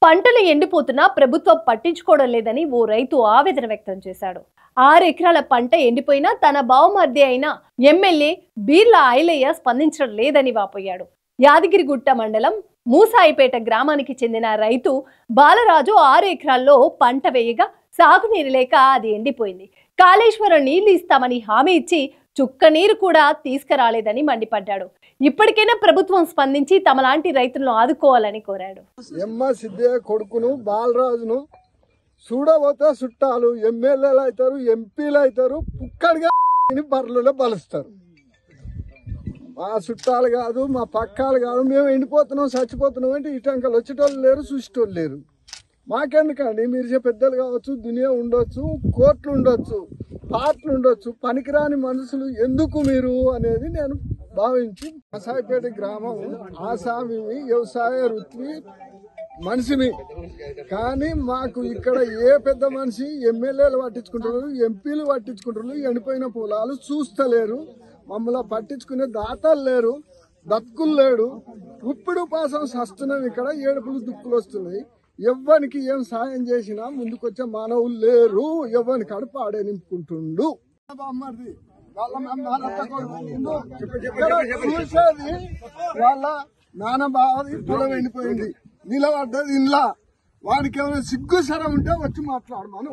పంటలు ఎండిపోతున్నా ప్రభుత్వం పట్టించుకోవడం లేదని ఓ రైతు ఆవేదన వ్యక్తం చేశాడు. 6 ఎకరాల పంట ఎండిపోయినా తన బావమర్ది అయిన ఎమ్మెల్యే బీర్ల ఐలయ్య స్పందించడం లేదని వాపోయాడు. యాదగిరిగుట్ట మండలం మూసాయిపేట గ్రామానికి చెందిన రైతు బాలరాజు 6 ఎకరాల్లో పంట వేయగా సాగునీరు లేక అది ఎండిపోయింది. కాళేశ్వరం నీళ్లు ఇస్తామని హామీ ఇచ్చి చుక్క నీరు కూడా తీసుకురాలేదని మండిపడ్డాడు. ఇప్పటికైనా ప్రభుత్వం స్పందించి తమలాంటి రైతులను ఆదుకోవాలని కోరాడు. సిద్ధయ్య కొడుకును బాలరాజును చూడబోతే చుట్టాలు ఎమ్మెల్యేలు అవుతారు, ఎంపీలు అవుతారు, పుక్కడిగా బర్రెలలో బలుస్తారు. మా చుట్టాలు కాదు, మా పక్కాలు కాదు. మేము ఎండిపోతున్నాం, చచ్చిపోతున్నాం అంటే ఇటంకలు వచ్చేటోళ్ళు లేరు, చూసేటోళ్ళు లేరు. మాకెందుకండి? మీరు పెద్దలు కావచ్చు, దునియా ఉండొచ్చు, కోర్టులు ఉండొచ్చు, పార్టీలు ఉండొచ్చు, పనికిరాని మనుషులు ఎందుకు మీరు అనేది నేను భావించి మూసాయిపేట గ్రామం ఆసామి వ్యవసాయ వృత్తి మనిషిని. కానీ మాకు ఇక్కడ ఏ పెద్ద మనిషి ఎమ్మెల్యేలు పట్టించుకుంటున్నారు, ఎంపీలు పట్టించుకుంటున్నారు. ఎండిపోయిన పొలాలు చూస్తలేరు, మమ్మల్ని పట్టించుకునే దాతలు లేరు, దక్కులు లేడు. ఇప్పుడు పాసం సస్తున్నాం. ఇక్కడ ఏడుపులు దుక్కులు వస్తున్నాయి. ఎవ్వరికి ఏం సాయం చేసినా ముందుకొచ్చే మానవులు లేరు. ఎవ్వని కడుపు ఆడే నింపుకుంటుండు. చూసేది వాళ్ళ నాన్న బావది పొలం ఎండిపోయింది, నిలబడ్డది ఇంట్లో. వాడికి ఏమైనా సిగ్గు సరం ఉంటే వచ్చి మాట్లాడమను.